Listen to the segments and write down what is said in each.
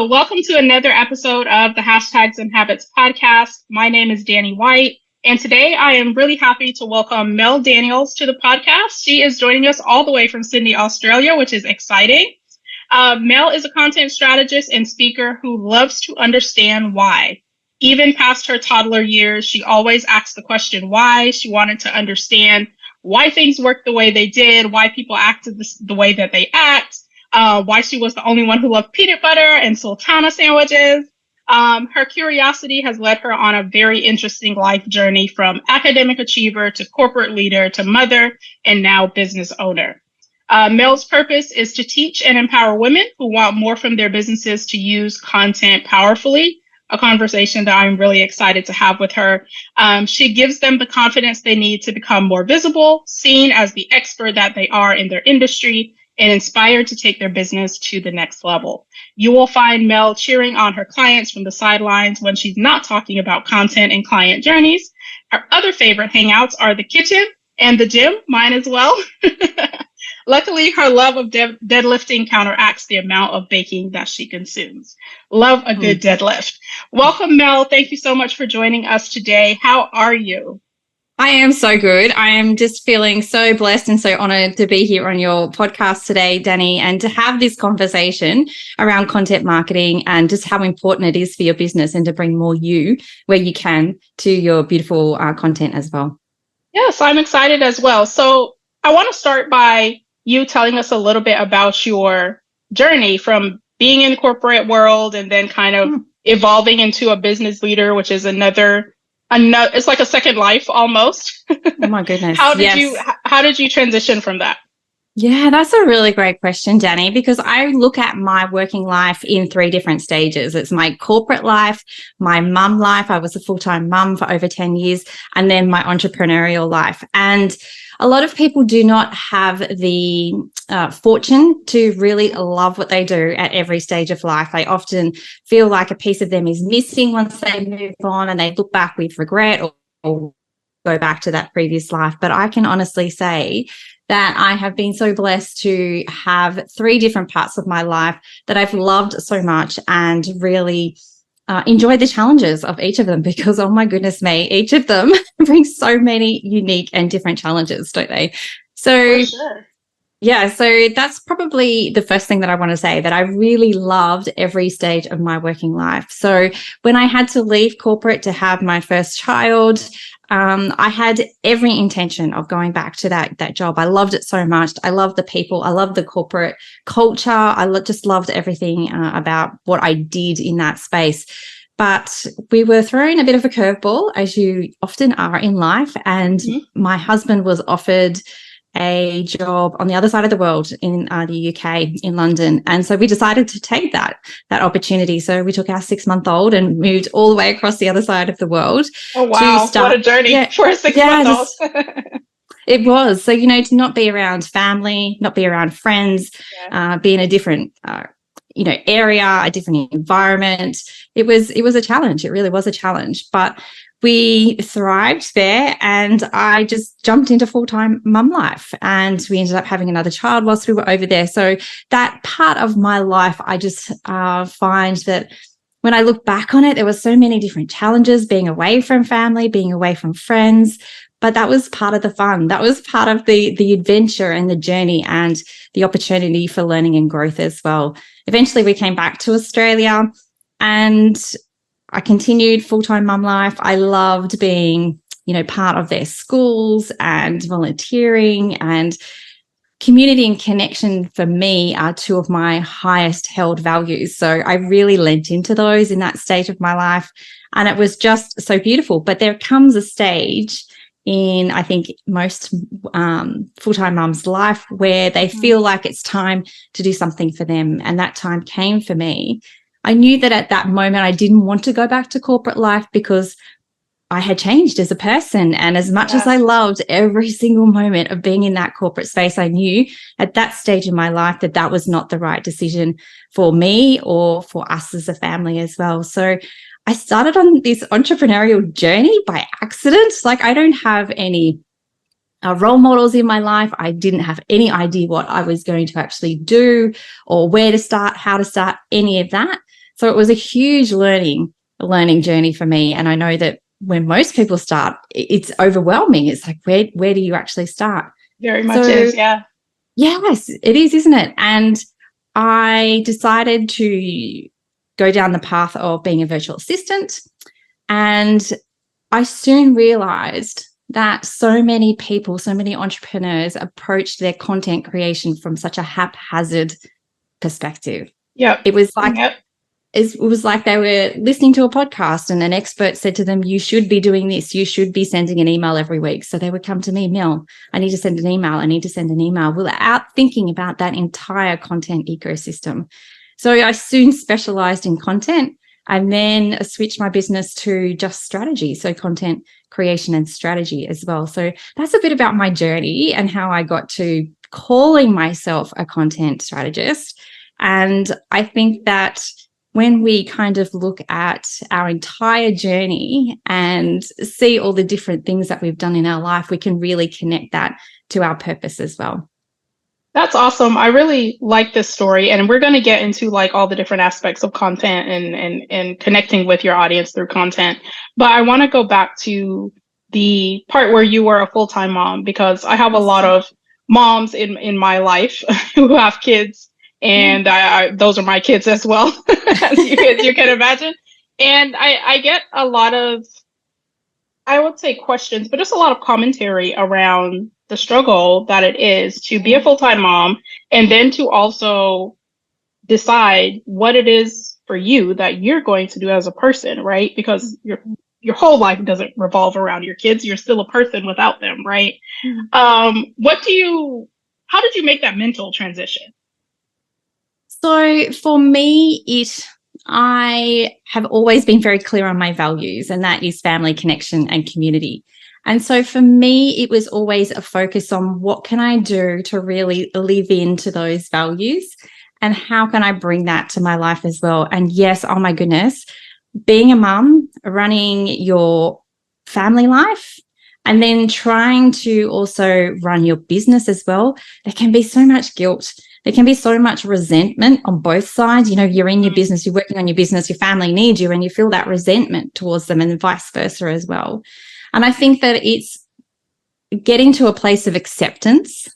So, welcome to another episode of the Hashtags and Habits podcast. My name is Danny White, and today I am really happy to welcome Mel Daniels to the podcast. She is joining us all the way from Sydney, Australia, which is exciting. Mel is a content strategist and speaker who loves to understand why. Even past her toddler years, she always asked the question why. She wanted to understand why things worked the way they did, why people acted the way that they act. Why she was the only one who loved peanut butter and sultana sandwiches. Her curiosity has led her on a very interesting life journey from academic achiever to corporate leader to mother and now business owner. Mel's purpose is to teach and empower women who want more from their businesses to use content powerfully, a conversation that I'm really excited to have with her. She gives them the confidence they need to become more visible, seen as the expert that they are in their industry, and inspired to take their business to the next level. You will find Mel cheering on her clients from the sidelines when she's not talking about content and client journeys. Her other favorite hangouts are the kitchen and the gym, mine as well. Luckily, her love of deadlifting counteracts the amount of baking that she consumes. Love a good deadlift. Welcome, Mel. Thank you so much for joining us today. How are you? I am so good. I am just feeling so blessed and so honored to be here on your podcast today, Danny, and to have this conversation around content marketing and just how important it is for your business and to bring more you where you can to your beautiful content as well. Yes, I'm excited as well. So I want to start by you telling us a little bit about your journey from being in the corporate world and then kind of evolving into a business leader, which is another, it's like a second life almost. Oh my goodness. How did you transition from that? Yeah, that's a really great question, Danny, because I look at my working life in three different stages. It's my corporate life, my mum life. I was a full-time mum for over 10 years, and then my entrepreneurial life. And a lot of people do not have the fortune to really love what they do at every stage of life. They often feel like a piece of them is missing once they move on and they look back with regret or go back to that previous life. But I can honestly say that I have been so blessed to have three different parts of my life that I've loved so much and really enjoy the challenges of each of them because, oh my goodness me, each of them brings so many unique and different challenges, don't they? So, sure. Yeah, so that's probably the first thing that I want to say, that I really loved every stage of my working life. So when I had to leave corporate to have my first child, I had every intention of going back to that job. I loved it so much. I loved the people. I loved the corporate culture. Just loved everything about what I did in that space. But we were thrown a bit of a curveball, as you often are in life. And my husband was offered a job on the other side of the world in the UK, in London. And so we decided to take that opportunity. So we took our 6-month-old and moved all the way across the other side of the world. Oh, wow. What a journey for a 6-month-old. It was. So, to not be around family, not be around friends, be in a different area, a different environment. It was a challenge. It really was a challenge. But we thrived there, and I just jumped into full-time mum life, and we ended up having another child whilst we were over there. So that part of my life, I just find that when I look back on it, there were so many different challenges, being away from family, being away from friends, but that was part of the fun. That was part of the adventure and the journey and the opportunity for learning and growth as well. Eventually, we came back to Australia, and I continued full-time mum life. I loved being, part of their schools and volunteering, and community and connection for me are two of my highest held values. So I really lent into those in that stage of my life, and it was just so beautiful. But there comes a stage in, I think, most full-time mums' life where they feel like it's time to do something for them. And that time came for me. I knew that at that moment I didn't want to go back to corporate life because I had changed as a person. And as much as I loved every single moment of being in that corporate space, I knew at that stage in my life that was not the right decision for me or for us as a family as well. So I started on this entrepreneurial journey by accident. Like, I don't have any role models in my life. I didn't have any idea what I was going to actually do or where to start, how to start, any of that. So it was a huge learning journey for me. And I know that when most people start, it's overwhelming. It's like, where do you actually start? Very much is, yeah. Yes, it is, isn't it? And I decided to go down the path of being a virtual assistant. And I soon realized that so many people, so many entrepreneurs approached their content creation from such a haphazard perspective. Yeah. It was like, it was like they were listening to a podcast and an expert said to them, you should be doing this. You should be sending an email every week. So they would come to me, Mel, I need to send an email. I need to send an email, without thinking about that entire content ecosystem. So I soon specialized in content and then switched my business to just strategy. So content creation and strategy as well. So that's a bit about my journey and how I got to calling myself a content strategist. And I think that when we kind of look at our entire journey and see all the different things that we've done in our life, we can really connect that to our purpose as well. That's awesome. I really like this story, and we're going to get into like all the different aspects of content and connecting with your audience through content. But I want to go back to the part where you were a full-time mom, because I have a lot of moms in my life who have kids. And those are my kids as well, as you can imagine. And I get a lot of, I would say, questions, but just a lot of commentary around the struggle that it is to be a full-time mom and then to also decide what it is for you that you're going to do as a person, right? Because your whole life doesn't revolve around your kids. You're still a person without them, right? How did you make that mental transition? So for me, I have always been very clear on my values, and that is family, connection, and community. And so for me, it was always a focus on what can I do to really live into those values and how can I bring that to my life as well. And yes, oh my goodness, being a mum, running your family life, and then trying to also run your business as well, there can be so much guilt. There can be so much resentment on both sides. You know, you're in your business, you're working on your business, your family needs you, and you feel that resentment towards them, and vice versa as well. And I think that it's getting to a place of acceptance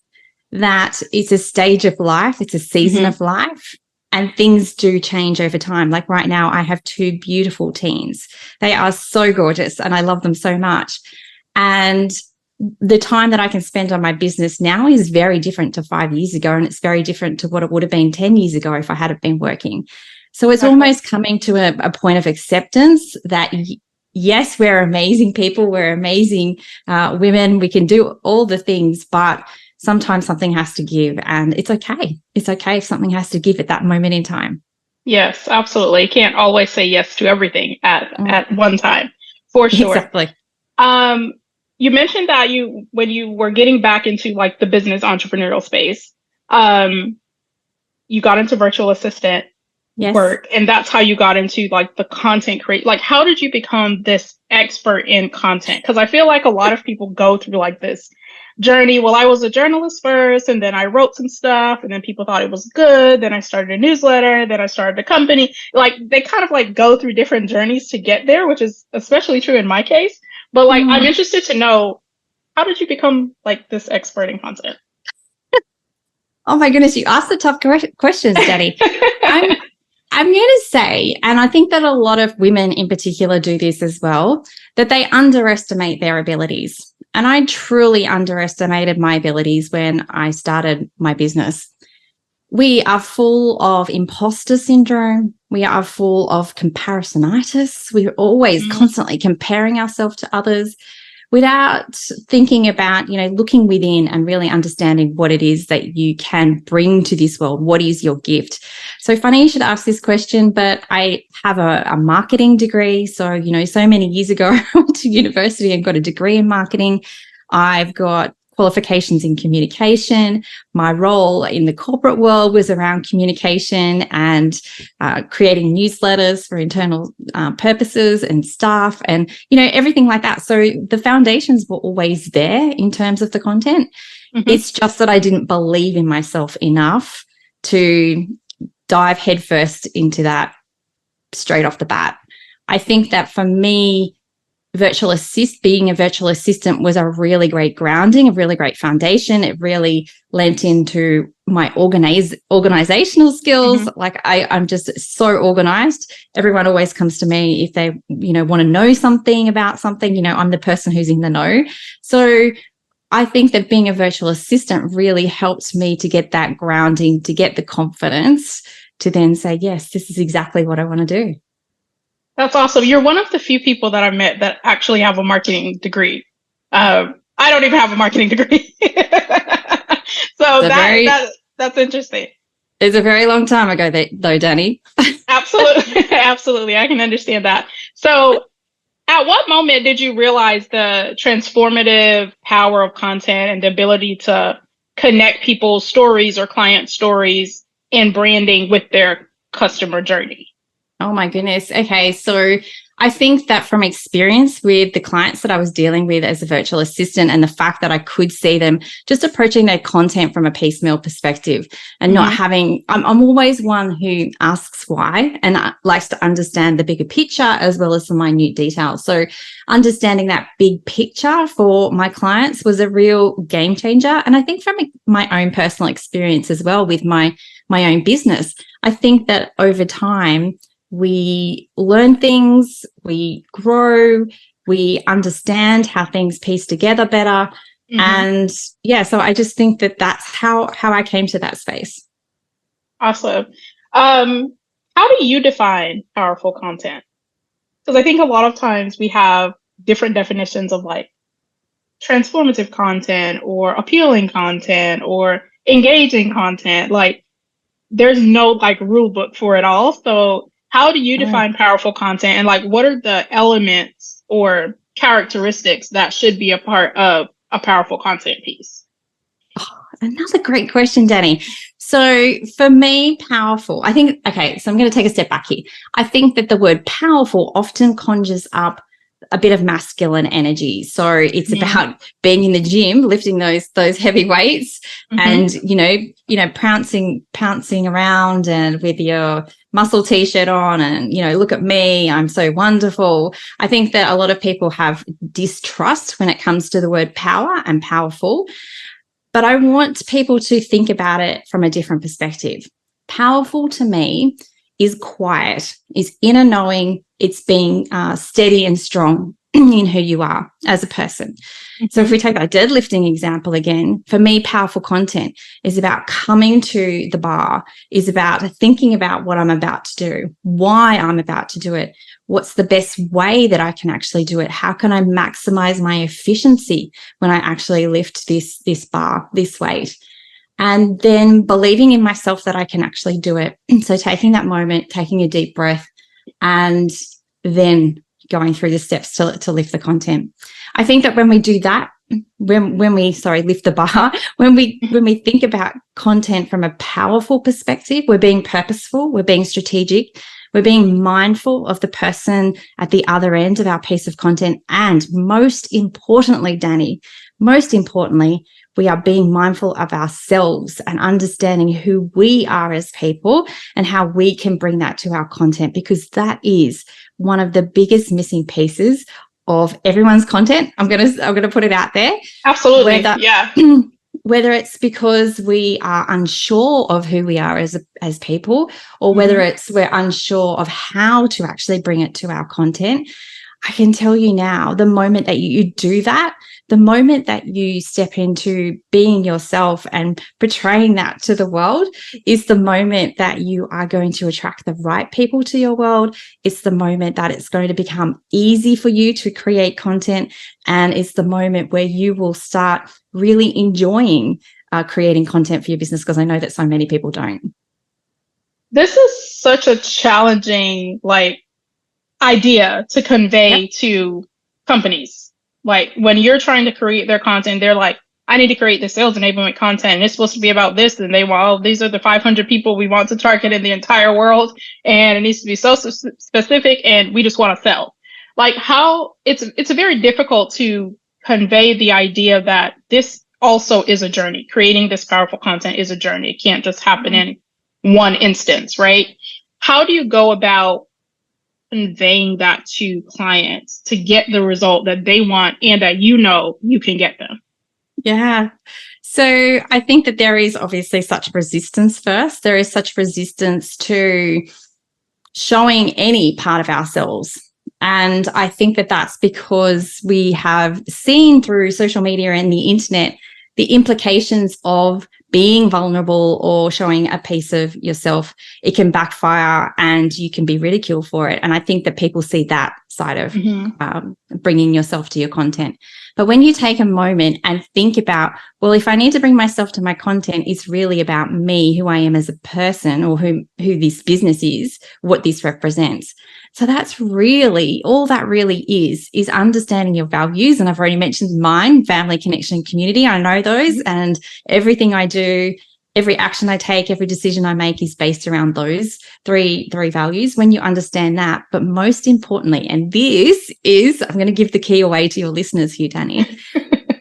that it's a stage of life, it's a season of life, and things do change over time. Like right now, I have two beautiful teens. They are so gorgeous and I love them so much. And the time that I can spend on my business now is very different to 5 years ago, and it's very different to what it would have been 10 years ago if I hadn't been working. So it's almost coming to a point of acceptance that, yes, we're amazing people, we're amazing women, we can do all the things, but sometimes something has to give, and it's okay. It's okay if something has to give at that moment in time. Yes, absolutely. You can't always say yes to everything at one time, for sure. Exactly. You mentioned that when you were getting back into like the business entrepreneurial space, you got into virtual assistant work, and that's how you got into like the content like how did you become this expert in content? Because I feel like a lot of people go through like this journey. Well, I was a journalist first, and then I wrote some stuff, and then people thought it was good. Then I started a newsletter, then I started a company. Like they kind of like go through different journeys to get there, which is especially true in my case. But like, I'm interested to know, how did you become like this expert in content? Oh my goodness, you asked the tough questions, Daddy. I'm going to say, and I think that a lot of women in particular do this as well, that they underestimate their abilities. And I truly underestimated my abilities when I started my business. We are full of imposter syndrome. We are full of comparisonitis. We're always constantly comparing ourselves to others without thinking about, looking within and really understanding what it is that you can bring to this world. What is your gift? So funny you should ask this question, but I have a marketing degree. So, so many years ago, I went to university and got a degree in marketing. I've got qualifications in communication. My role in the corporate world was around communication and creating newsletters for internal purposes and staff and, everything like that. So the foundations were always there in terms of the content. It's just that I didn't believe in myself enough to dive headfirst into that straight off the bat. I think that for me, being a virtual assistant was a really great grounding, a really great foundation. It really lent into my organizational skills. Mm-hmm. Like I'm just so organized. Everyone always comes to me if they, want to know something about something. I'm the person who's in the know. So I think that being a virtual assistant really helped me to get that grounding, to get the confidence to then say, yes, this is exactly what I want to do. That's awesome. You're one of the few people that I've met that actually have a marketing degree. I don't even have a marketing degree. So that's interesting. It's a very long time ago though, Danny. Absolutely. Absolutely. I can understand that. So at what moment did you realize the transformative power of content and the ability to connect people's stories or client stories and branding with their customer journey? Oh my goodness. Okay. So I think that from experience with the clients that I was dealing with as a virtual assistant and the fact that I could see them just approaching their content from a piecemeal perspective and not having, I'm always one who asks why and likes to understand the bigger picture as well as the minute details. So understanding that big picture for my clients was a real game changer. And I think from my own personal experience as well with my own business, I think that over time, we learn things, we grow, we understand how things piece together better. And so I just think that that's how I came to that space. Awesome. How do you define powerful content? Because I think a lot of times we have different definitions of like transformative content or appealing content or engaging content. Like there's no like rule book for it all. So how do you define powerful content, and like what are the elements or characteristics that should be a part of a powerful content piece? Oh, another great question, Danny. So for me, powerful, I think, okay, so I'm going to take a step back here. I think that the word powerful often conjures up a bit of masculine energy. So it's about being in the gym, lifting those heavy weights and, pouncing around and with your muscle t-shirt on and, look at me, I'm so wonderful. I think that a lot of people have distrust when it comes to the word power and powerful, but I want people to think about it from a different perspective. Powerful to me is quiet, is inner knowing, it's being steady and strong in who you are as a person. So if we take that deadlifting example again, for me, powerful content is about coming to the bar, is about thinking about what I'm about to do, why I'm about to do it, what's the best way that I can actually do it, how can I maximize my efficiency when I actually lift this bar, this weight. And then believing in myself that I can actually do it. So taking that moment, taking a deep breath, and then going through the steps to lift the content. I think that when we do that, when we lift the bar, when we think about content from a powerful perspective, we're being purposeful, we're being strategic, we're being mindful of the person at the other end of our piece of content. And most importantly, Danny, we are being mindful of ourselves and understanding who we are as people and how we can bring that to our content, because that is one of the biggest missing pieces of everyone's content. I'm gonna put it out there. Absolutely. Whether it's because we are unsure of who we are as people, or whether it's we're unsure of how to actually bring it to our content. I can tell you now, the moment that you do that, the moment that you step into being yourself and portraying that to the world is the moment that you are going to attract the right people to your world. It's the moment that it's going to become easy for you to create content. And it's the moment where you will start really enjoying creating content for your business, because I know that so many people don't. This is such a challenging, idea to convey to companies. Like when you're trying to create their content, they're like, I need to create the sales enablement content, and it's supposed to be about this, and these are the 500 people we want to target in the entire world, and it needs to be so specific, and we just want to sell. Like how it's very difficult to convey the idea that this also is a journey. Creating this powerful content is a journey. It can't just happen in one instance, right? How do you go about conveying that to clients to get the result that they want and that you can get them? Yeah. So I think that there is obviously such resistance first. There is such resistance to showing any part of ourselves. And I think that that's because we have seen through social media and the internet the implications of being vulnerable or showing a piece of yourself. It can backfire and you can be ridiculed for it. And I think that people see that side of bringing yourself to your content. But when you take a moment and think about, well, if I need to bring myself to my content, it's really about me, who I am as a person, or who this business is, what this represents. So that's really all that really is understanding your values. And I've already mentioned mine: family, connection, community. I know those, and everything I do, every action I take, every decision I make is based around those three values. When you understand that, but most importantly, and this is, I'm going to give the key away to your listeners here, Danny,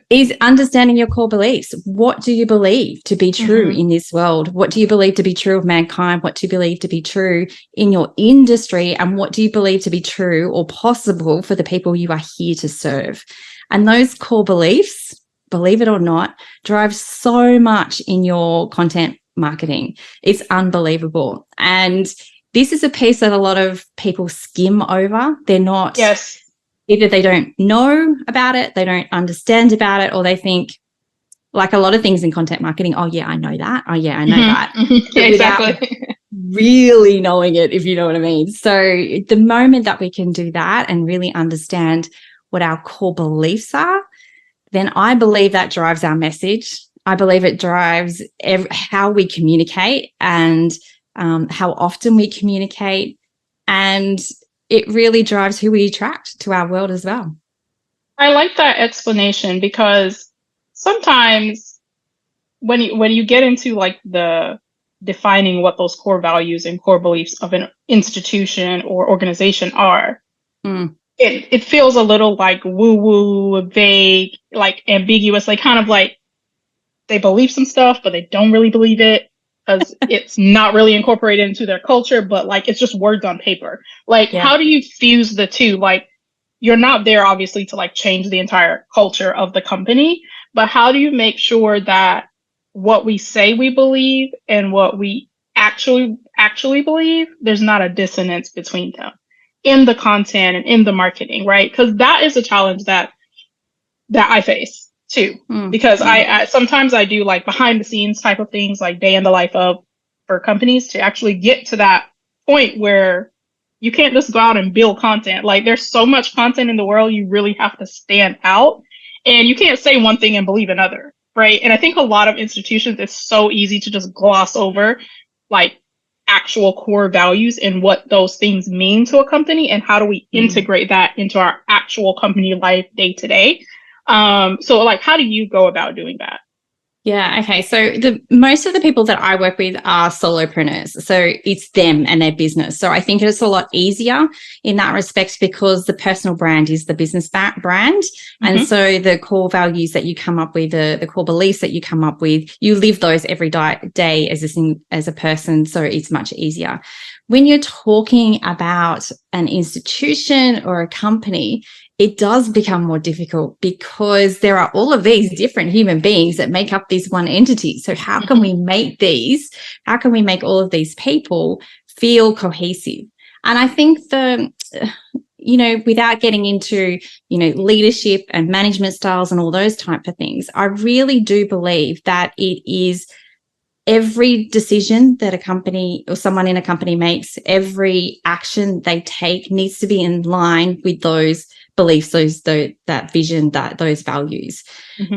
is understanding your core beliefs. What do you believe to be true in this world? What do you believe to be true of mankind? What do you believe to be true in your industry? And what do you believe to be true or possible for the people you are here to serve? And those core beliefs, believe it or not, drive so much in your content marketing. It's unbelievable. And this is a piece that a lot of people skim over. They're not... Yes. Either they don't know about it, they don't understand about it, or they think, like a lot of things in content marketing, oh, yeah, I know that. Oh, yeah, I know that. Yeah, exactly. Really knowing it, if you know what I mean. So the moment that we can do that and really understand what our core beliefs are, then I believe that drives our message. I believe it drives how we communicate and how often we communicate, and it really drives who we attract to our world as well. I like that explanation, because sometimes when you get into like the defining what those core values and core beliefs of an institution or organization are, it feels a little like woo-woo, vague, like ambiguous, like kind of like they believe some stuff, but they don't really believe it because it's not really incorporated into their culture, but like it's just words on paper. Like, how do you fuse the two? Like, you're not there obviously to like change the entire culture of the company, but how do you make sure that what we say we believe and what we actually believe, there's not a dissonance between them in the content and in the marketing, right? Because that is a challenge that I face too, because I sometimes I do like behind the scenes type of things, like day in the life of for companies, to actually get to that point where you can't just go out and build content. Like, there's so much content in the world, you really have to stand out, and you can't say one thing and believe another, right? And I think a lot of institutions, it's so easy to just gloss over like actual core values and what those things mean to a company, and how do we integrate that into our actual company life day to day. So like, how do you go about doing that? Yeah. Okay. So most of the people that I work with are solopreneurs. So it's them and their business. So I think it's a lot easier in that respect, because the personal brand is the business brand. And so the core values that you come up with, the core beliefs that you come up with, you live those every day as a person. So it's much easier. When you're talking about an institution or a company, it does become more difficult, because there are all of these different human beings that make up this one entity. So how can we make all of these people feel cohesive? And I think without getting into, leadership and management styles and all those type of things, I really do believe that it is every decision that a company or someone in a company makes, every action they take needs to be in line with those beliefs, that vision, those values,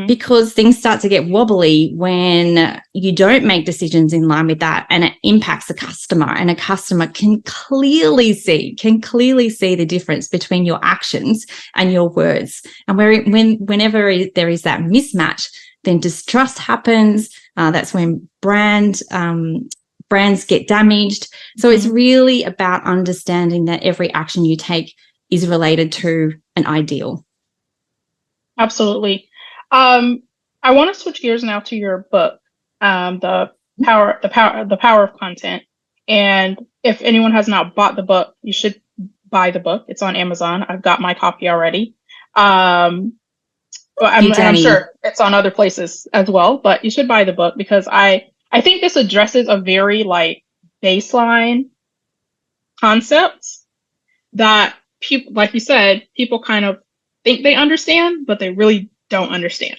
because things start to get wobbly when you don't make decisions in line with that, and it impacts the customer, and a customer can clearly see the difference between your actions and your words. And whenever there is that mismatch, then distrust happens. That's when brands get damaged. So it's really about understanding that every action you take is related to an ideal. Absolutely. I want to switch gears now to your book, the power of content. And if anyone has not bought the book, you should buy the book. It's on Amazon. I've got my copy already. And I'm sure it's on other places as well, but you should buy the book because I think this addresses a very like baseline concepts that people, like you said, people kind of think they understand, but they really don't understand.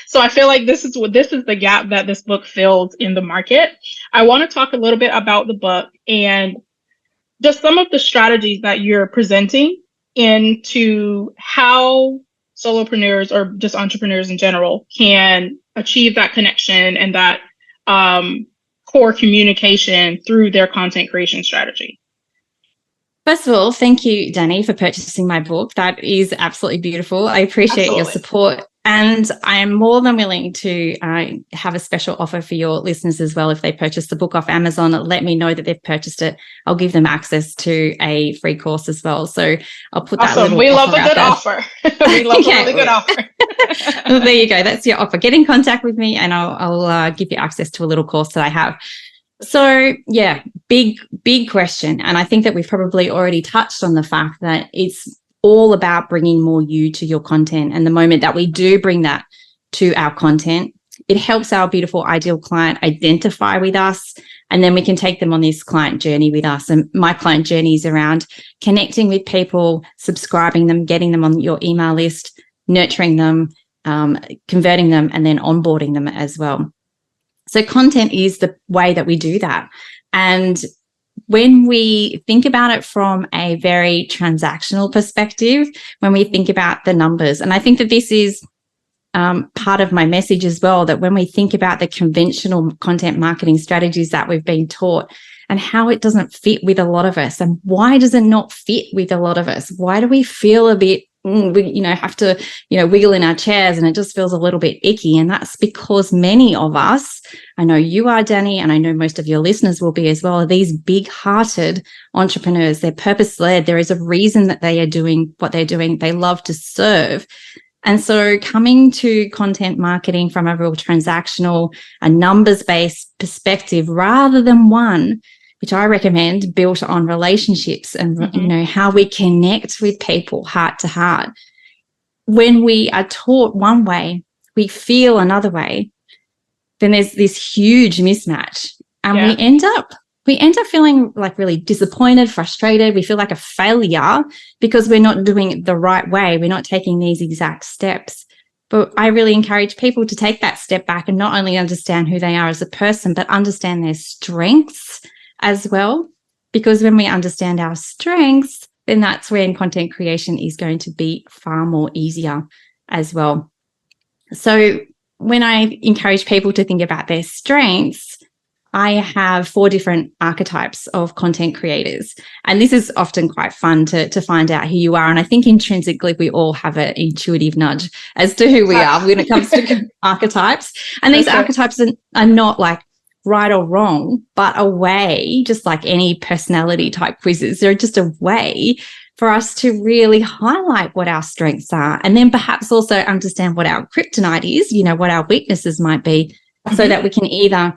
So I feel like this is the gap that this book fills in the market. I want to talk a little bit about the book and just some of the strategies that you're presenting into how solopreneurs or just entrepreneurs in general can achieve that connection and that core communication through their content creation strategy. First of all, thank you, Danny, for purchasing my book. That is absolutely beautiful. I appreciate your support. And I am more than willing to have a special offer for your listeners as well. If they purchase the book off Amazon, let me know that they've purchased it. I'll give them access to a free course as well. So I'll put that little We offer love a good offer. We love a really good offer. Well, there you go. That's your offer. Get in contact with me and I'll give you access to a little course that I have. So yeah, big question. And I think that we've probably already touched on the fact that it's all about bringing more you to your content. And the moment that we do bring that to our content, it helps our beautiful ideal client identify with us. And then we can take them on this client journey with us. And my client journey is around connecting with people, subscribing them, getting them on your email list, nurturing them, converting them, and then onboarding them as well. So content is the way that we do that. And when we think about it from a very transactional perspective, when we think about the numbers, and I think that this is part of my message as well, that when we think about the conventional content marketing strategies that we've been taught and how it doesn't fit with a lot of us, and why does it not fit with a lot of us? Why do we feel a bit we have to wiggle in our chairs and it just feels a little bit icky? And that's because many of us, I know you are, Danny, and I know most of your listeners will be as well, are these big-hearted entrepreneurs. They're purpose-led. There is a reason that they are doing what they're doing. They love to serve. And so coming to content marketing from a real transactional, a numbers-based perspective, rather than one which I recommend, built on relationships and how we connect with people heart to heart. When we are taught one way, we feel another way, then there's this huge mismatch, and we end up feeling like really disappointed, frustrated. We feel like a failure because we're not doing it the right way. We're not taking these exact steps. But I really encourage people to take that step back and not only understand who they are as a person, but understand their strengths as well, because when we understand our strengths, then that's when content creation is going to be far more easier as well. So when I encourage people to think about their strengths, I have 4 different archetypes of content creators. And this is often quite fun to find out who you are. And I think intrinsically we all have an intuitive nudge as to who we are when it comes to archetypes. And these archetypes are not like right or wrong, but a way, just like any personality type quizzes, they're just a way for us to really highlight what our strengths are, and then perhaps also understand what our kryptonite is, what our weaknesses might be, so that we can either,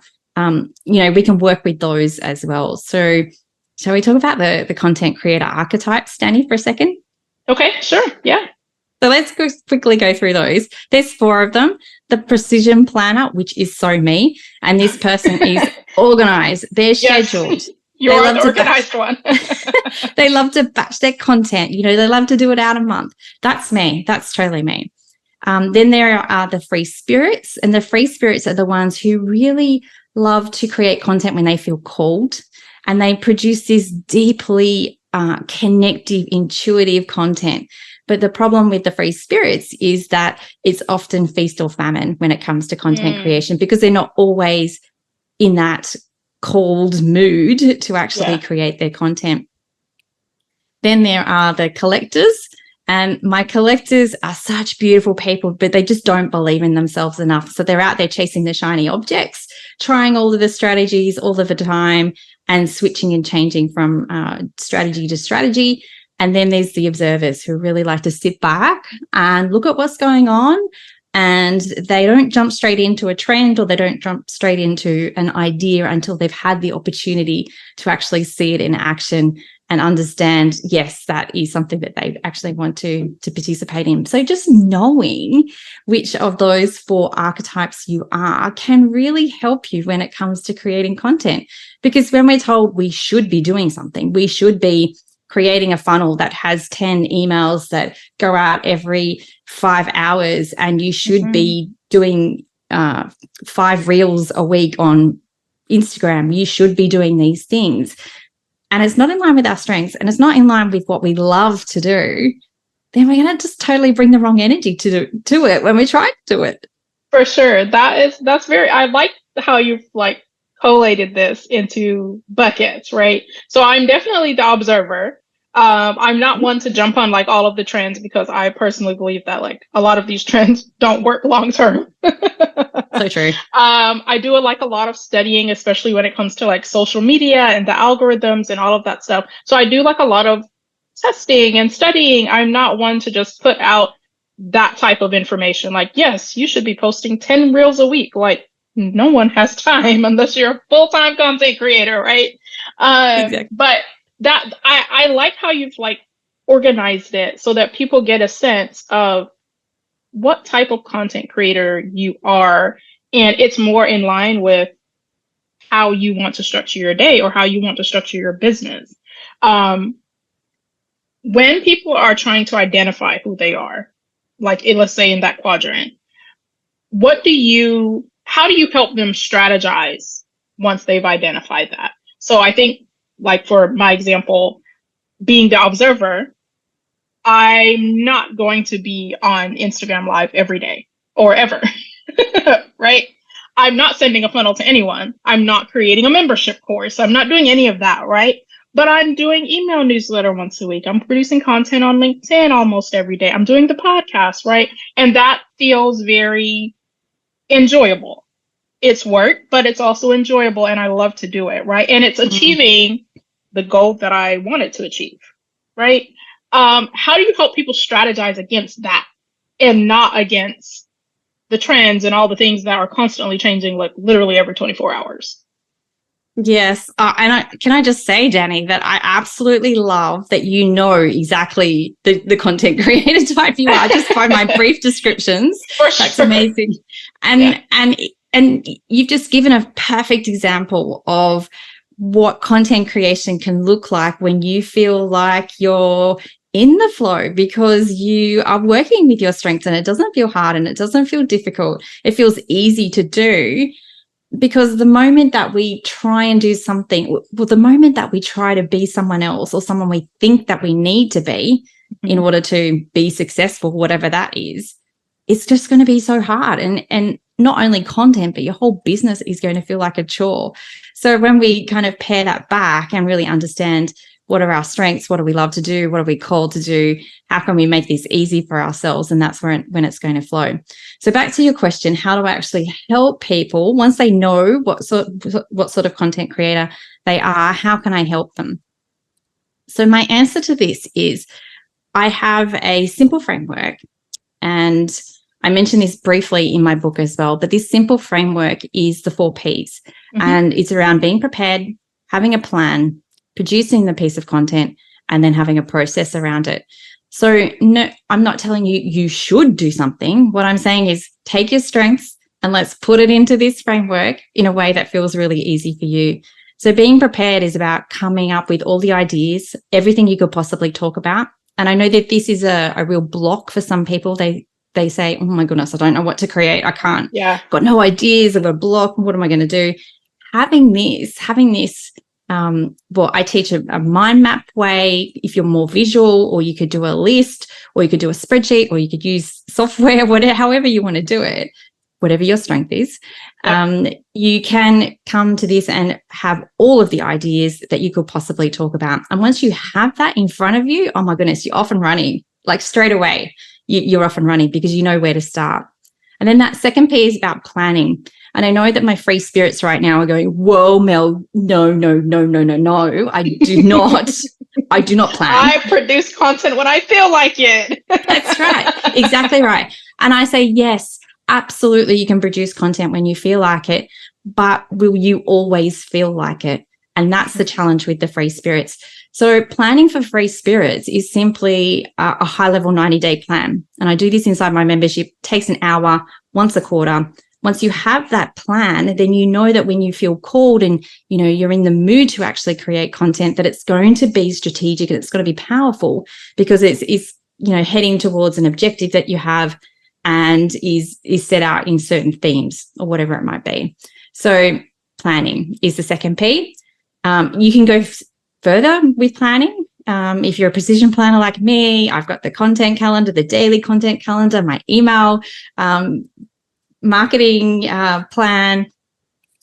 we can work with those as well. So shall we talk about the content creator archetypes, Danny, for a second? Okay, sure. Yeah. So let's quickly go through those. There's 4 of them. The precision planner, which is so me, and this person is organized. They're scheduled. You're the organized one. They love to batch their content. They love to do it out a month. That's me. That's totally me. Then there are the free spirits, and the free spirits are the ones who really love to create content when they feel called, and they produce this deeply connective, intuitive content. But the problem with the free spirits is that it's often feast or famine when it comes to content creation, because they're not always in that called mood to actually create their content. Then there are the collectors, and my collectors are such beautiful people, but they just don't believe in themselves enough. So they're out there chasing the shiny objects, trying all of the strategies all of the time and switching and changing from strategy to strategy. And then there's the observers who really like to sit back and look at what's going on, and they don't jump straight into a trend, or they don't jump straight into an idea until they've had the opportunity to actually see it in action and understand, yes, that is something that they actually want to participate in. So just knowing which of those 4 archetypes you are can really help you when it comes to creating content. Because when we're told we should be doing something, we should be creating a funnel that has 10 emails that go out every 5 hours, and you should be doing 5 reels a week on Instagram. You should be doing these things. And it's not in line with our strengths, and it's not in line with what we love to do, then we're going to just totally bring the wrong energy to it when we try to do it. For sure. That's very, I like how you've like collated this into buckets, right? So I'm definitely the observer. I'm not one to jump on like all of the trends, because I personally believe that like a lot of these trends don't work long term. So true. I do like a lot of studying, especially when it comes to like social media and the algorithms and all of that stuff. So I do like a lot of testing and studying. I'm not one to just put out that type of information. Like, yes, you should be posting 10 reels a week. Like, no one has time unless you're a full-time content creator, right? Exactly. But that I like how you've like organized it so that people get a sense of what type of content creator you are, and it's more in line with how you want to structure your day or how you want to structure your business. When people are trying to identify who they are, like let's say in that quadrant, how do you help them strategize once they've identified that? So I think, like for my example, being the observer, I'm not going to be on Instagram Live every day or ever, right? I'm not sending a funnel to anyone. I'm not creating a membership course. I'm not doing any of that, right? But I'm doing email newsletter once a week. I'm producing content on LinkedIn almost every day. I'm doing the podcast, right? And that feels very enjoyable. It's work, but it's also enjoyable, and I love to do it, right? And it's achieving the goal that I wanted to achieve, right? How do you help people strategize against that and not against the trends and all the things that are constantly changing, like literally every 24 hours? Yes. Can I just say, Danny, that I absolutely love that you know exactly the content creator type you are just by my brief descriptions. That's amazing. And you've just given a perfect example of what content creation can look like when you feel like you're in the flow, because you are working with your strengths and it doesn't feel hard and it doesn't feel difficult. It feels easy to do. Because the moment that we try and do something, the moment that we try to be someone else or someone we think that we need to be in order to be successful, whatever that is, it's just going to be so hard. And not only content, but your whole business is going to feel like a chore. So when we kind of pare that back and really understand what are our strengths, what do we love to do, what are we called to do, how can we make this easy for ourselves, and that's when it's going to flow. So back to your question, how do I actually help people once they know what sort of content creator they are? How can I help them? So my answer to this is I have a simple framework, and I mentioned this briefly in my book as well, but this simple framework is the 4 Ps, and it's around being prepared, having a plan, producing the piece of content, and then having a process around it. So no, I'm not telling you you should do something. What I'm saying is take your strengths and let's put it into this framework in a way that feels really easy for you. So being prepared is about coming up with all the ideas, everything you could possibly talk about. And I know that this is a real block for some people. They say, oh my goodness, I don't know what to create. I can't. Yeah. Got no ideas. I've got a block. What am I going to do? Having this, well, I teach a mind map way if you're more visual, or you could do a list, or you could do a spreadsheet, or you could use software, whatever, however you want to do it, whatever your strength is. You can come to this and have all of the ideas that you could possibly talk about. And once you have that in front of you, oh my goodness, you're off and running, like straight away, you're off and running because you know where to start. And then that second P is about planning. And I know that my free spirits right now are going, whoa, Mel, no, I do not. I do not plan. I produce content when I feel like it. That's right. Exactly right. And I say, yes, absolutely, you can produce content when you feel like it, but will you always feel like it? And that's the challenge with the free spirits. So planning for free spirits is simply a high-level 90-day plan. And I do this inside my membership. It takes an hour once a quarter. Once you have that plan, then you know that when you feel called and, you're in the mood to actually create content, that it's going to be strategic and it's going to be powerful because it's heading towards an objective that you have and is set out in certain themes or whatever it might be. So planning is the second P. You can go further with planning. If you're a precision planner like me, I've got the content calendar, the daily content calendar, my email, marketing plan.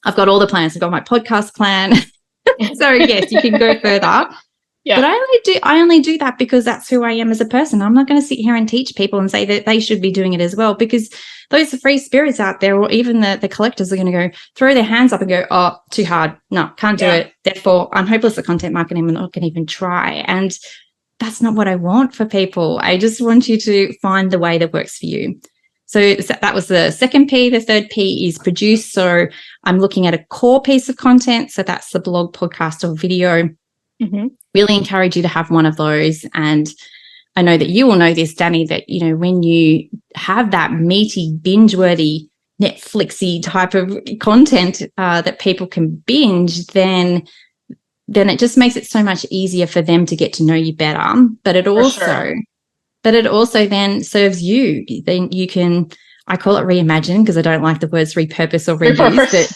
I've got all the plans. I've got my podcast plan. So yes, you can go further. Yeah. But I only do that because that's who I am as a person. I'm not going to sit here and teach people and say that they should be doing it as well, because those free spirits out there, or even the collectors, are going to go throw their hands up and go, oh, too hard. No, can't do it. Therefore, I'm hopeless at content marketing. I'm not going to even try. And that's not what I want for people. I just want you to find the way that works for you. So that was the second P. The third P is produce. So I'm looking at a core piece of content. So that's the blog, podcast, or video. Mm-hmm. Really encourage you to have one of those. And I know that you will know this, Danny, that, when you have that meaty, binge-worthy, Netflixy type of content that people can binge, then it just makes it so much easier for them to get to know you better. But it also then serves you. Then you can, I call it reimagine because I don't like the words repurpose or reuse.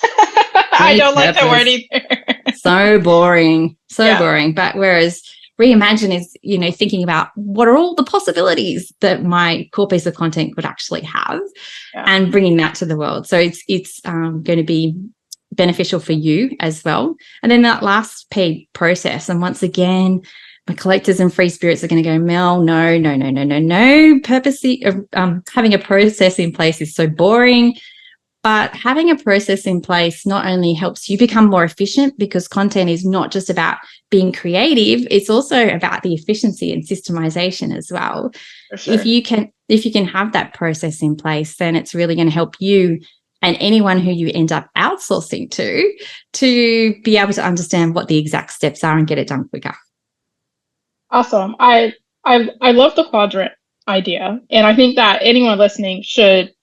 I don't like that word either. So boring. But whereas reimagine is, thinking about what are all the possibilities that my core piece of content could actually have, and bringing that to the world. So it's going to be beneficial for you as well. And then that last P, process. And once again, my collectors and free spirits are going to go, Mel, no. Purposely, having a process in place is so boring. But having a process in place not only helps you become more efficient, because content is not just about being creative, it's also about the efficiency and systemization as well. For sure. If you can have that process in place, then it's really going to help you and anyone who you end up outsourcing to be able to understand what the exact steps are and get it done quicker. Awesome. I love the quadrant idea. And I think that anyone listening should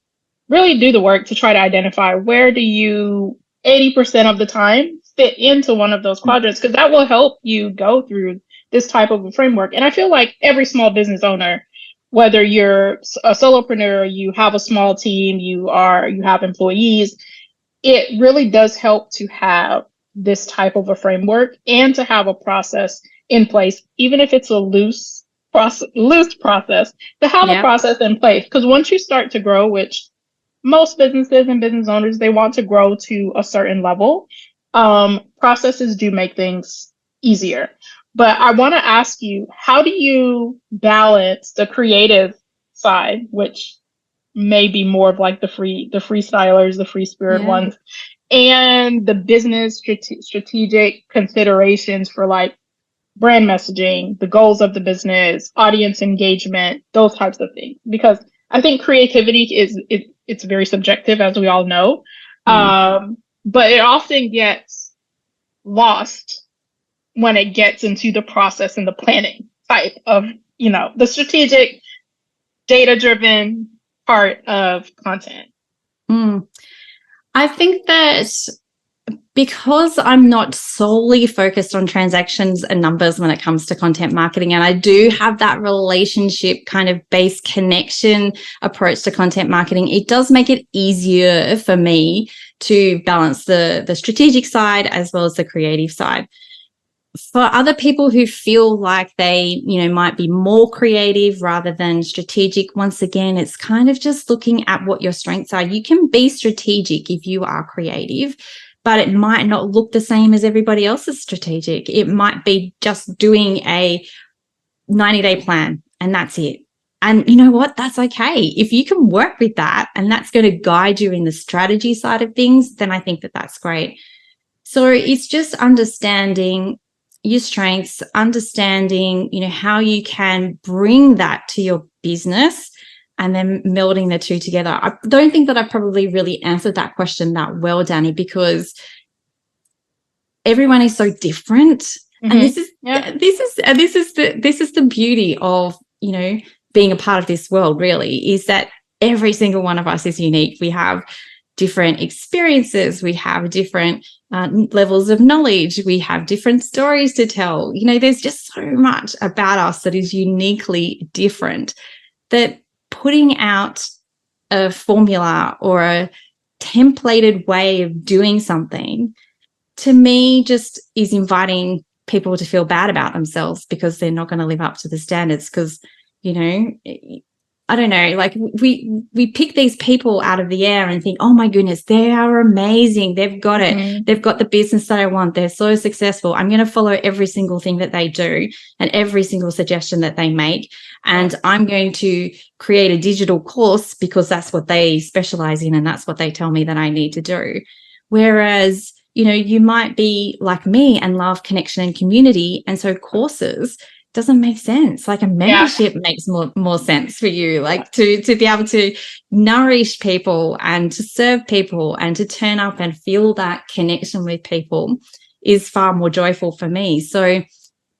really do the work to try to identify where do you 80% of the time fit into one of those quadrants, because that will help you go through this type of a framework. And I feel like every small business owner, whether you're a solopreneur, you have a small team, you have employees, it really does help to have this type of a framework and to have a process in place, even if it's a loose process, to have a process in place. Because once you start to grow, which most businesses and business owners, they want to grow to a certain level, processes do make things easier. But I want to ask you, how do you balance the creative side, which may be more of like the freestylers, the free spirit ones, and the business strategic considerations for like brand messaging, the goals of the business, audience engagement, those types of things? Because I think creativity it's very subjective, as we all know, but it often gets lost when it gets into the process and the planning type of, the strategic, data-driven part of content. I think that because I'm not solely focused on transactions and numbers when it comes to content marketing, and I do have that relationship kind of based connection approach to content marketing, it does make it easier for me to balance the strategic side as well as the creative side. For other people who feel like they, might be more creative rather than strategic, once again, it's kind of just looking at what your strengths are. You can be strategic if you are creative, but it might not look the same as everybody else's strategic. It might be just doing a 90-day plan and that's it. And you know what? That's okay. If you can work with that and that's going to guide you in the strategy side of things, then I think that that's great. So it's just understanding your strengths, understanding, how you can bring that to your business and then melding the two together. I don't think that I probably really answered that question that well, Danny, because everyone is so different. And this is the beauty of, you know, being a part of this world, really, is that every single one of us is unique. We have different experiences, we have different levels of knowledge, we have different stories to tell. You know, there's just so much about us that is uniquely different, that putting out a formula or a templated way of doing something, to me, just is inviting people to feel bad about themselves because they're not going to live up to the standards. Because, you know, I don't know, like we pick these people out of the air and think, oh my goodness, they are amazing. They've got it. They've got the business that I want. They're so successful. I'm going to follow every single thing that they do and every single suggestion that they make. And I'm going to create a digital course because that's what they specialize in and that's what they tell me that I need to do. Whereas, you know, you might be like me and love connection and community. And so courses doesn't make sense. Like a membership makes more sense for you, like to be able to nourish people and to serve people and to turn up and feel that connection with people is far more joyful for me. So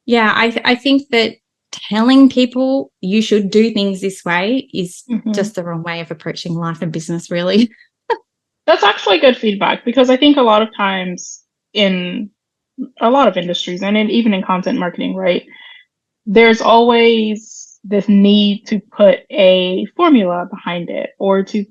yeah, I think that telling people you should do things this way is just the wrong way of approaching life and business, really. That's actually good feedback, because I think a lot of times in a lot of industries and even in content marketing, right, there's always this need to put a formula behind it or to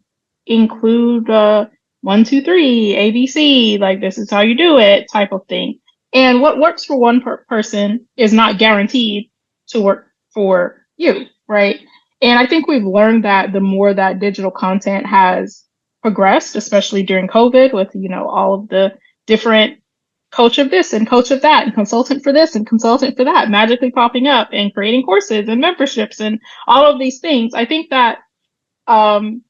include 1, 2, 3, ABC, like this is how you do it type of thing. And what works for one person is not guaranteed to work for you, right? And I think we've learned that the more that digital content has progressed, especially during COVID, with, you know, all of the different coach of this and coach of that and consultant for this and consultant for that magically popping up and creating courses and memberships and all of these things. I think that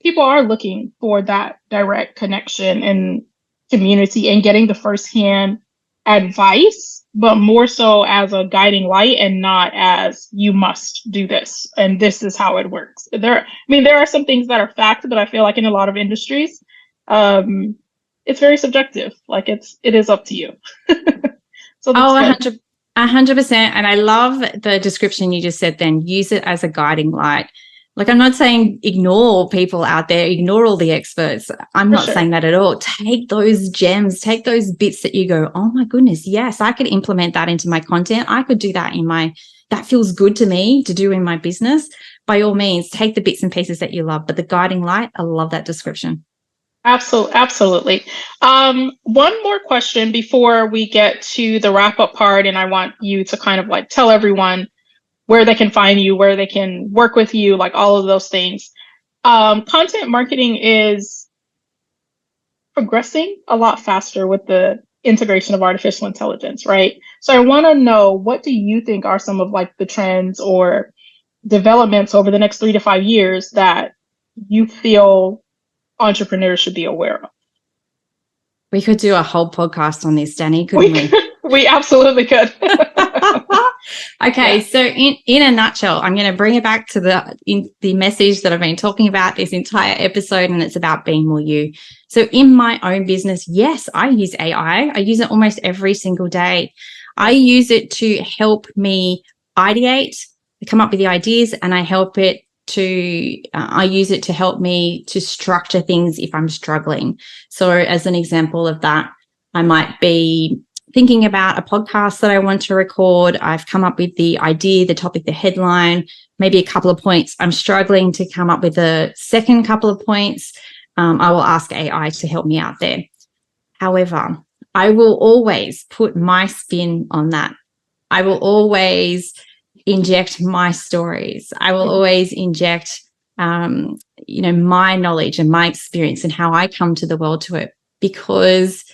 people are looking for that direct connection and community and getting the firsthand advice, but more so as a guiding light and not as you must do this and this is how it works. There are some things that are fact, but I feel like in a lot of industries, it's very subjective. Like it is up to you. So 100%. And I love the description you just said then. Use it as a guiding light. Like, I'm not saying ignore people out there, ignore all the experts. I'm not saying that at all. Take those gems, take those bits that you go, oh my goodness, yes, I could implement that into my content. I could do that that feels good to me to do in my business. By all means, take the bits and pieces that you love. But the guiding light, I love that description. Absolutely. One more question before we get to the wrap up part. And I want you to kind of like tell everyone where they can find you, where they can work with you, like all of those things. Content marketing is progressing a lot faster with the integration of artificial intelligence, right? So I want to know, what do you think are some of like the trends or developments over the next 3 to 5 years that you feel entrepreneurs should be aware of? We could do a whole podcast on this, Danny, couldn't we? We absolutely could. Okay, so in a nutshell, I'm going to bring it back to the message that I've been talking about this entire episode, and it's about being more you. So in my own business, yes, I use AI. I use it almost every single day. I use it to help me ideate, come up with the ideas, and I use it to help me to structure things if I'm struggling. So as an example of that, I might be thinking about a podcast that I want to record. I've come up with the idea, the topic, the headline, maybe a couple of points. I'm struggling to come up with a second couple of points. I will ask AI to help me out there. However, I will always put my spin on that. I will always inject my stories. I will always inject, my knowledge and my experience and how I come to the world to it, because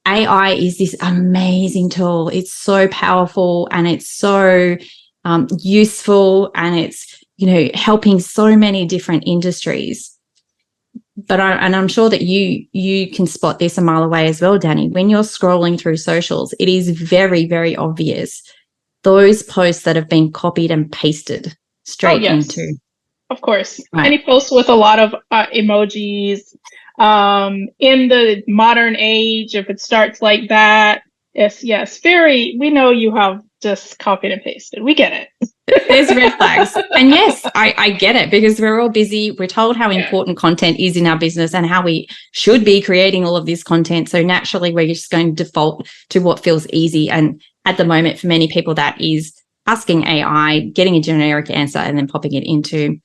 AI is this amazing tool. It's so powerful and it's so useful, and it's, helping so many different industries. But I'm sure that you can spot this a mile away as well, Danny. When you're scrolling through socials, it is very, very obvious those posts that have been copied and pasted straight into. Of course. Right. Any posts with a lot of emojis. In the modern age, if it starts like that, Yes, yes. Very, we know you have just copied and pasted. We get it. There's red flags. And yes, I get it, because we're all busy. We're told how important content is in our business and how we should be creating all of this content. So naturally, we're just going to default to what feels easy. And at the moment, for many people, that is asking AI, getting a generic answer, and then popping it into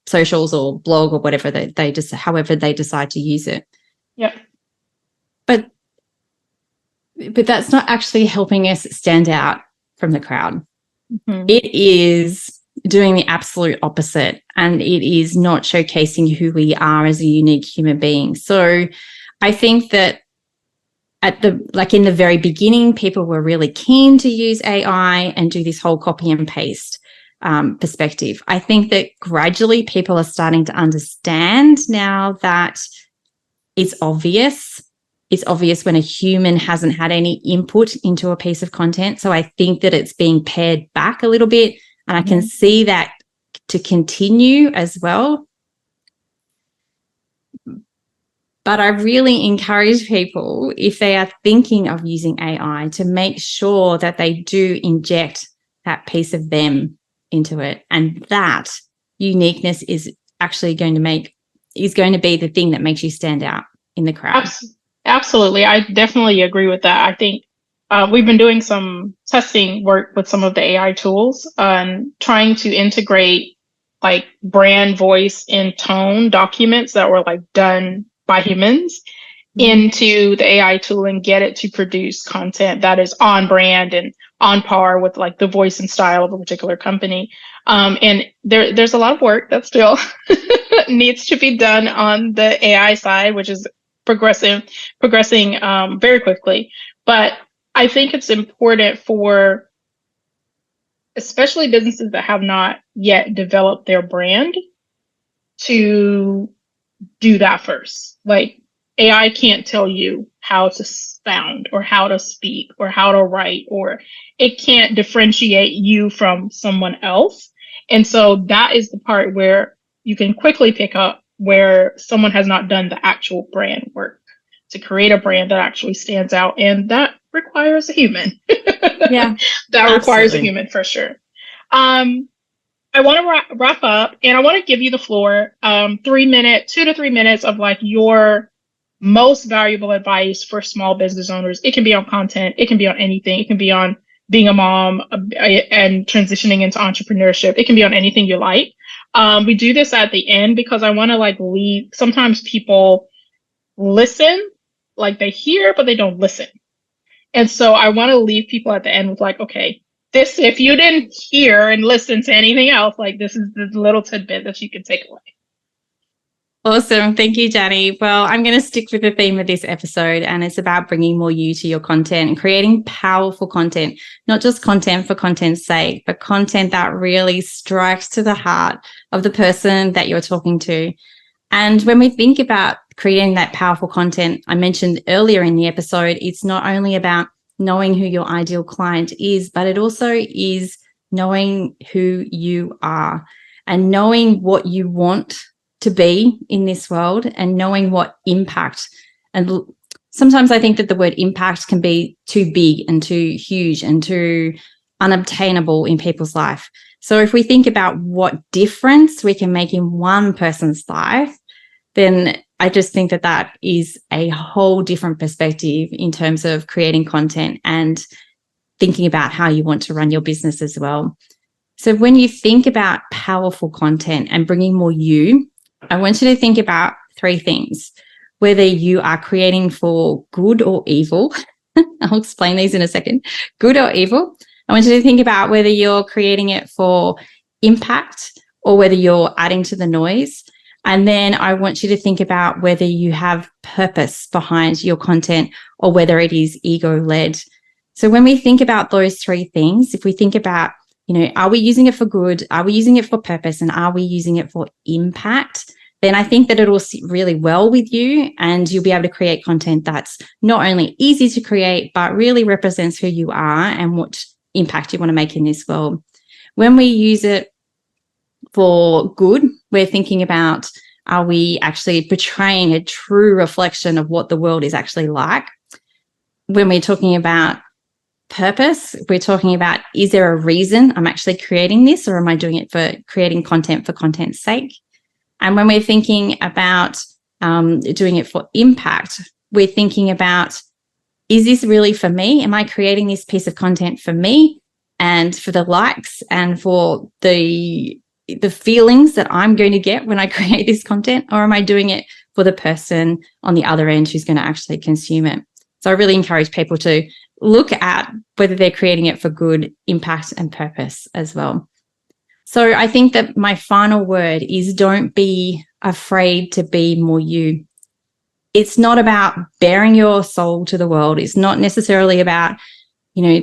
socials or blog or whatever they just, however they decide to use it. Yep. But that's not actually helping us stand out from the crowd. Mm-hmm. It is doing the absolute opposite, and it is not showcasing who we are as a unique human being. So I think that in the very beginning, people were really keen to use AI and do this whole copy and paste perspective. I think that gradually people are starting to understand now that it's obvious. It's obvious when a human hasn't had any input into a piece of content. So I think that it's being pared back a little bit, and I can see that to continue as well. But I really encourage people, if they are thinking of using AI, to make sure that they do inject that piece of them into it. And that uniqueness is actually going to be the thing that makes you stand out in the crowd. Absolutely. I definitely agree with that. I think we've been doing some testing work with some of the AI tools and trying to integrate like brand voice and tone documents that were like done by humans into the AI tool and get it to produce content that is on brand and on par with like the voice and style of a particular company. And there's a lot of work that still needs to be done on the AI side, which is progressing very quickly. But I think it's important for especially businesses that have not yet developed their brand to do that first. Like AI can't tell you how to sound or how to speak or how to write, or it can't differentiate you from someone else. And so that is the part where you can quickly pick up where someone has not done the actual brand work to create a brand that actually stands out. And that requires a human. Yeah, that requires a human for sure. I want to wrap up, and I want to give you the floor. 2 to 3 minutes of like your most valuable advice for small business owners. It can be on content. It can be on anything. It can be on being a mom and transitioning into entrepreneurship. It can be on anything you like. We do this at the end because I want to like leave. Sometimes people listen, like they hear, but they don't listen. And so I want to leave people at the end with like, okay, this, if you didn't hear and listen to anything else, like this is the little tidbit that you can take away. Awesome. Thank you, Danny. Well, I'm going to stick with the theme of this episode, and it's about bringing more you to your content and creating powerful content, not just content for content's sake, but content that really strikes to the heart of the person that you're talking to. And when we think about creating that powerful content, I mentioned earlier in the episode, it's not only about knowing who your ideal client is, but it also is knowing who you are and knowing what you want to be in this world and knowing what impact. And sometimes I think that the word impact can be too big and too huge and too unobtainable in people's life. So if we think about what difference we can make in one person's life, then I just think that that is a whole different perspective in terms of creating content and thinking about how you want to run your business as well. So when you think about powerful content and bringing more you, I want you to think about 3 things, whether you are creating for good or evil. I'll explain these in a second. Good or evil. I want you to think about whether you're creating it for impact or whether you're adding to the noise. And then I want you to think about whether you have purpose behind your content or whether it is ego-led. So when we think about those 3 things, if we think about, are we using it for good? Are we using it for purpose? And are we using it for impact? Then I think that it'll sit really well with you and you'll be able to create content that's not only easy to create, but really represents who you are and what impact you want to make in this world. When we use it for good, we're thinking about, are we actually portraying a true reflection of what the world is actually like? when we're talking about purpose, we're talking about, is there a reason I'm actually creating this, or am I doing it for creating content for content's sake? And when we're thinking about doing it for impact, we're thinking about, is this really for me? Am I creating this piece of content for me and for the likes and for the feelings that I'm going to get when I create this content, or am I doing it for the person on the other end who's going to actually consume it? So I really encourage people to look at whether they're creating it for good impact and purpose as well. So I think that my final word is, don't be afraid to be more you. It's not about bearing your soul to the world. It's not necessarily about,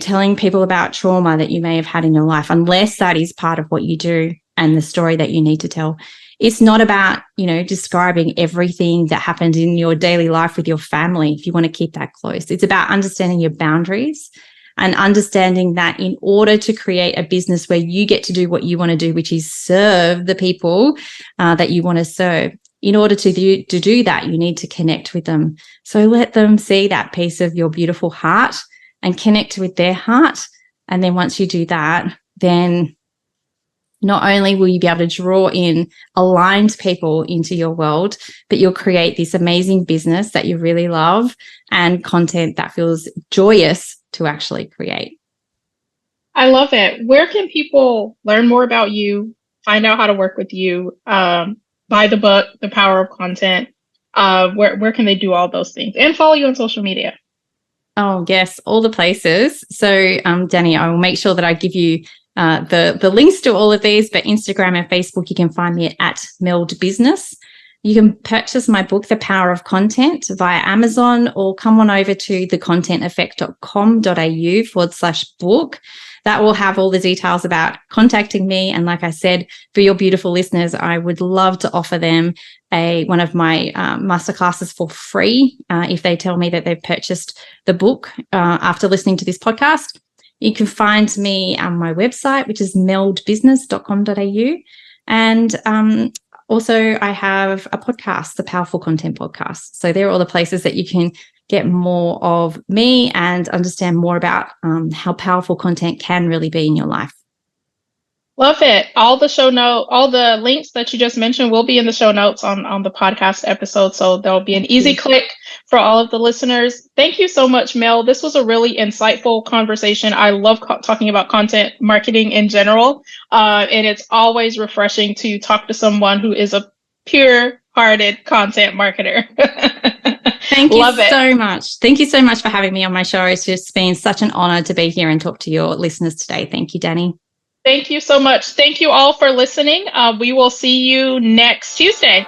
telling people about trauma that you may have had in your life, unless that is part of what you do and the story that you need to tell. It's not about, describing everything that happened in your daily life with your family, if you want to keep that close. It's about understanding your boundaries and understanding that in order to create a business where you get to do what you want to do, which is serve the people that you want to serve, in order to do that, you need to connect with them. So let them see that piece of your beautiful heart and connect with their heart. And then once you do that, then not only will you be able to draw in aligned people into your world, but you'll create this amazing business that you really love and content that feels joyous to actually create. I love it. Where can people learn more about you, find out how to work with you, buy the book, The Power of Content? Where can they do all those things and follow you on social media? Oh, yes, all the places. So, Danny, I will make sure that I give you the links to all of these, but Instagram and Facebook, you can find me at Meld Business. You can purchase my book, The Power of Content, via Amazon, or come on over to thecontenteffect.com.au/book. That will have all the details about contacting me. And like I said, for your beautiful listeners, I would love to offer them one of my masterclasses for free if they tell me that they've purchased the book after listening to this podcast. You can find me on my website, which is meldbusiness.com.au. And also, I have a podcast, the Powerful Content Podcast. So there are all the places that you can get more of me and understand more about how powerful content can really be in your life. Love it. All the links that you just mentioned will be in the show notes on the podcast episode. So there'll be an easy click for all of the listeners. Thank you so much, Mel. This was a really insightful conversation. I love talking about content marketing in general. And it's always refreshing to talk to someone who is a pure-hearted content marketer. Thank you so much. Thank you so much for having me on my show. It's just been such an honor to be here and talk to your listeners today. Thank you, Danny. Thank you so much. Thank you all for listening. We will see you next Tuesday.